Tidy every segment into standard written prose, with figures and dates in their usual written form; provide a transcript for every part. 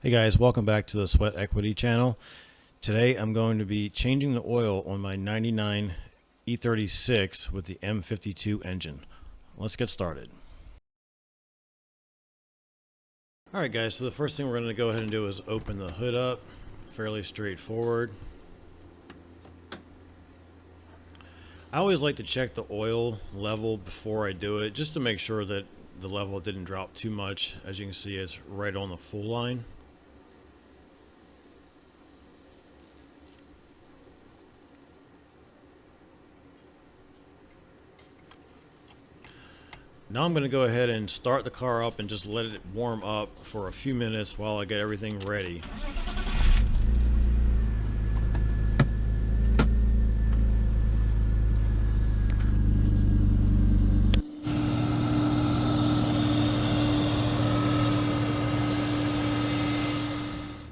Hey guys, welcome back to the Sweat Equity channel. Today I'm going to be changing the oil on my 99 E36 with the M52 engine. Let's get started. Alright guys, so the first thing we're going to go ahead and do is open the hood up. Fairly straightforward. I always like to check the oil level before I do it, just to make sure that the level didn't drop too much. As you can see, it's right on the full line. Now I'm going to go ahead and start the car up and just let it warm up for a few minutes while I get everything ready.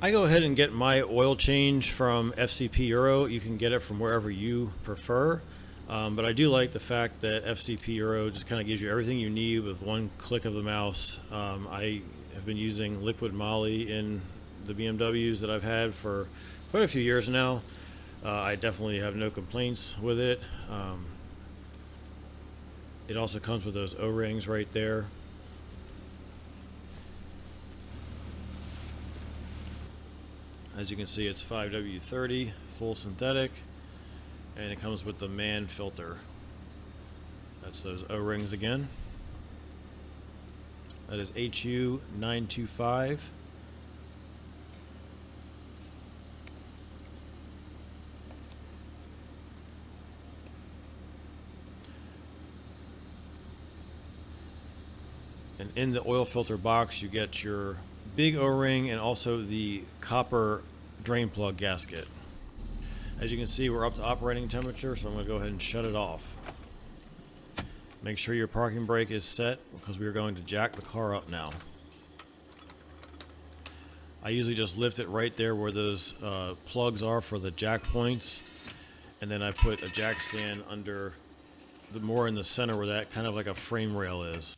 I go ahead and get my oil change from FCP Euro. You can get it from wherever you prefer. But I do like the fact that FCP Euro just kind of gives you everything you need with one click of the mouse. I have been using liquid moly in the BMWs that I've had for quite a few years now. I definitely have no complaints with it. It also comes with those O-rings right there. As you can see, it's 5W30 full synthetic. And it comes with the man filter. That's those O-rings again. That is HU925. And in the oil filter box, you get your big O-ring and also the copper drain plug gasket. As you can see, we're up to operating temperature, so I'm going to go ahead and shut it off. Make sure your parking brake is set because we are going to jack the car up now. I usually just lift it right there where those plugs are for the jack points, and then I put a jack stand under more in the center where that kind of like a frame rail is.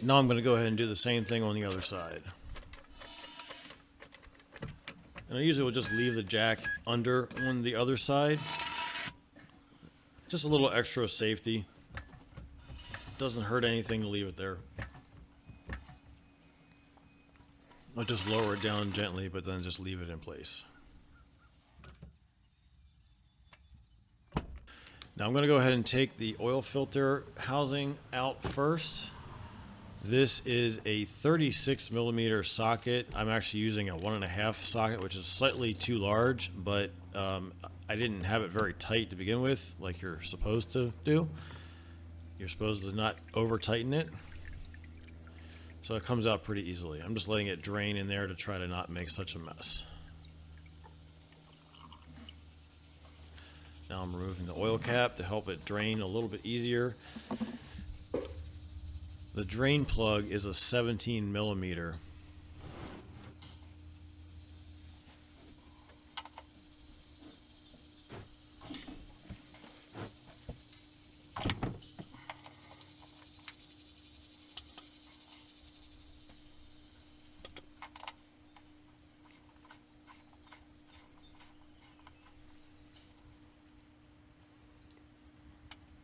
Now I'm going to go ahead and do the same thing on the other side. And I usually will just leave the jack under on the other side. Just a little extra safety. Doesn't hurt anything to leave it there. I'll just lower it down gently, but then just leave it in place. Now I'm going to go ahead and take the oil filter housing out first. This is a 36 millimeter socket. I'm actually using a 1.5 socket, which is slightly too large, but I didn't have it very tight to begin with, like you're supposed to do. You're supposed to not over tighten it. So it comes out pretty easily. I'm just letting it drain in there to try to not make such a mess. Now I'm removing the oil cap to help it drain a little bit easier. The drain plug is a 17 millimeter.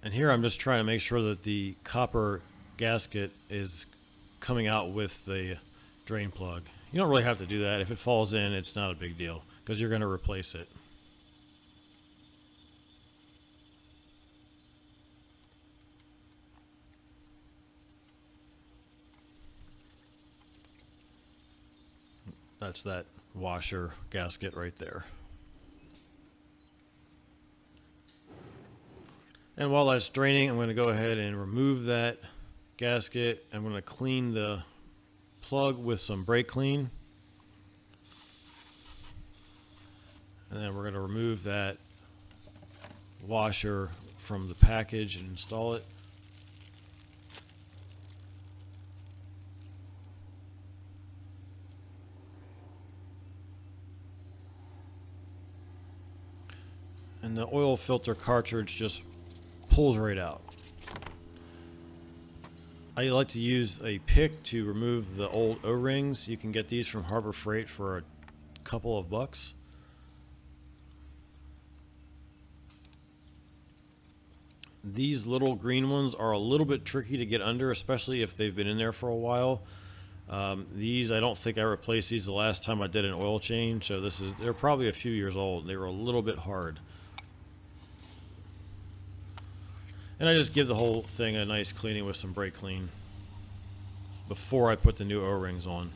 And here I'm just trying to make sure that the copper gasket is coming out with the drain plug. You don't really have to do that. If it falls in, it's not a big deal because you're going to replace it. That's that washer gasket right there. And while that's draining, I'm going to go ahead and remove that gasket. I'm going to clean the plug with some brake clean. And then we're going to remove that washer from the package and install it. and the oil filter cartridge just pulls right out. I like to use a pick to remove the old O-rings. You can get these from Harbor Freight for a couple of bucks. These little green ones are a little bit tricky to get under, especially if they've been in there for a while. These, I don't think I replaced these the last time I did an oil change, so they're probably a few years old. They were a little bit hard. And I just give the whole thing a nice cleaning with some brake clean before I put the new O-rings on.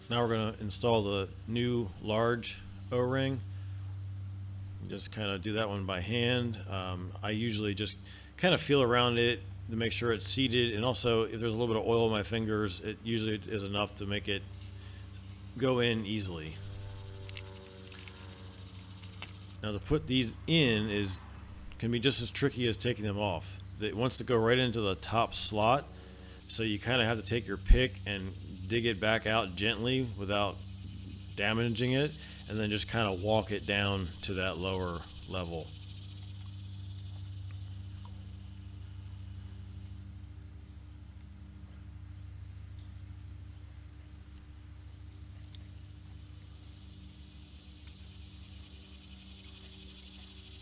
Now we're going to install the new large O-ring. Just kind of do that one by hand. I usually just kind of feel around it to make sure it's seated, and also if there's a little bit of oil in my fingers, it usually is enough to make it go in easily. Now to put these in can be just as tricky as taking them off. It wants to go right into the top slot, so you kind of have to take your pick and dig it back out gently without damaging it, and then just kind of walk it down to that lower level.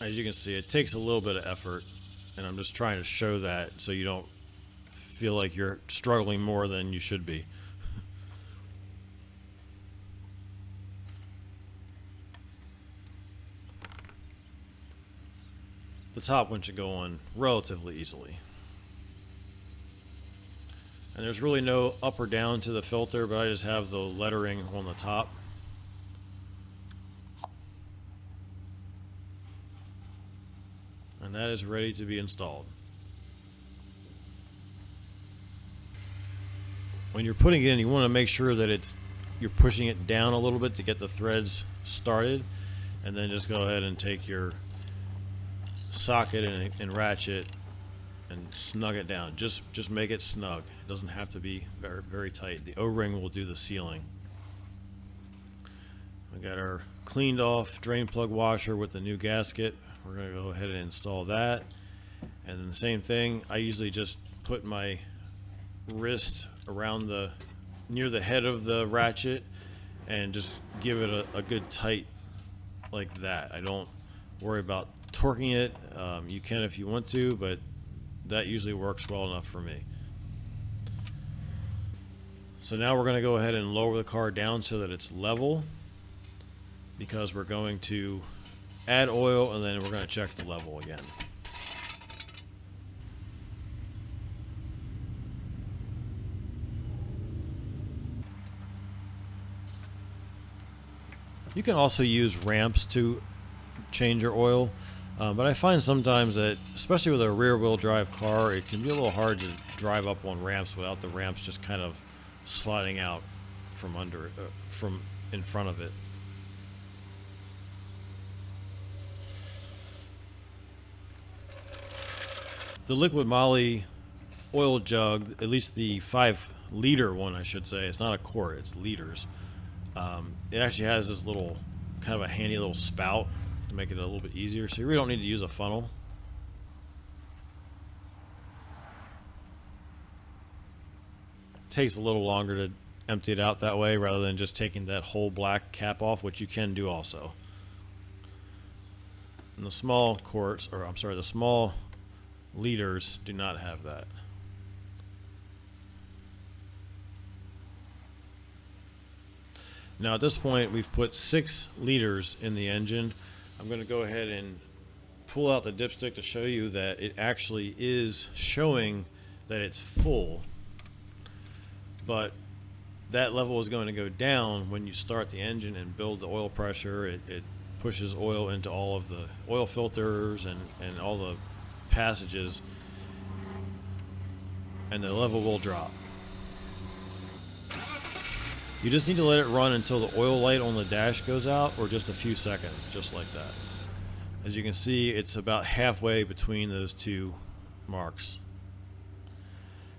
As you can see, it takes a little bit of effort, and I'm just trying to show that so you don't feel like you're struggling more than you should be. The top one should go on relatively easily. And there's really no up or down to the filter, but I just have the lettering on the top. And that is ready to be installed. When you're putting it in, you want to make sure that you're pushing it down a little bit to get the threads started, and then just go ahead and take your socket and ratchet and snug it down. Just make it snug. It doesn't have to be very, very tight. The O-ring will do the sealing. We got our cleaned off drain plug washer with the new gasket. We're going to go ahead and install that. And then the same thing, I usually just put my wrist around near the head of the ratchet and just give it a good tight like that. I don't worry about torquing it. You can if you want to, but that usually works well enough for me. So now we're going to go ahead and lower the car down so that it's level, because we're going to add oil and then we're going to check the level again. You can also use ramps to change your oil, but I find sometimes that, especially with a rear-wheel drive car, it can be a little hard to drive up on ramps without the ramps just kind of sliding out from under it, from in front of it. The liquid moly oil jug, at least the 5-liter one, I should say, it's not a quart, it's liters. It actually has this little, kind of a handy little spout to make it a little bit easier, so you really don't need to use a funnel. It takes a little longer to empty it out that way rather than just taking that whole black cap off, which you can do also. And the small quarts, or I'm sorry, the small liters do not have that. Now at this point we've put 6 liters in the engine. I'm going to go ahead and pull out the dipstick to show you that it actually is showing that it's full, but that level is going to go down when you start the engine and build the oil pressure. It pushes oil into all of the oil filters and all the passages, and the level will drop. You just need to let it run until the oil light on the dash goes out, or just a few seconds, just like that. As you can see, it's about halfway between those two marks.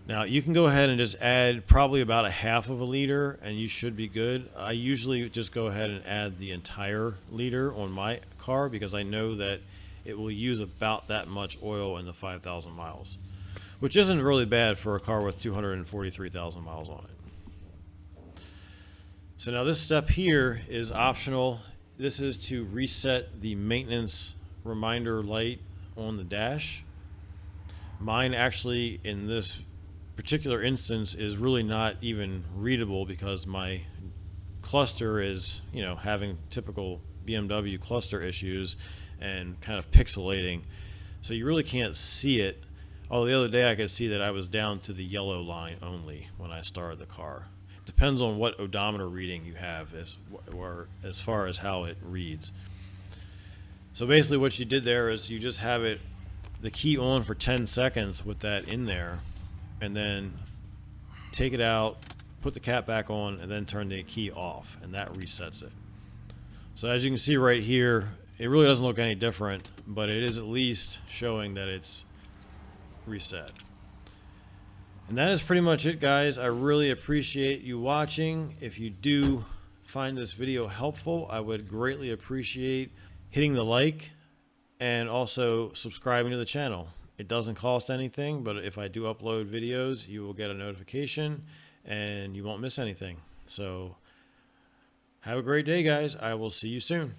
Now you can go ahead and just add probably about a half of a liter and you should be good. I usually just go ahead and add the entire liter on my car because I know that it will use about that much oil in the 5,000 miles, which isn't really bad for a car with 243,000 miles on it. So now this step here is optional. This is to reset the maintenance reminder light on the dash. Mine actually in this particular instance is really not even readable because my cluster is, having typical BMW cluster issues and kind of pixelating. So you really can't see it. Although the other day I could see that I was down to the yellow line only when I started the car. It depends on what odometer reading you have as far as how it reads. So basically what you did there is you just have the key on for 10 seconds with that in there, and then take it out, put the cap back on, and then turn the key off, and that resets it. So as you can see right here, it really doesn't look any different, but it is at least showing that it's reset. And that is pretty much it, guys. I really appreciate you watching. If you do find this video helpful, I would greatly appreciate hitting the like and also subscribing to the channel. It doesn't cost anything, but if I do upload videos, you will get a notification and you won't miss anything. So have a great day, guys. I will see you soon.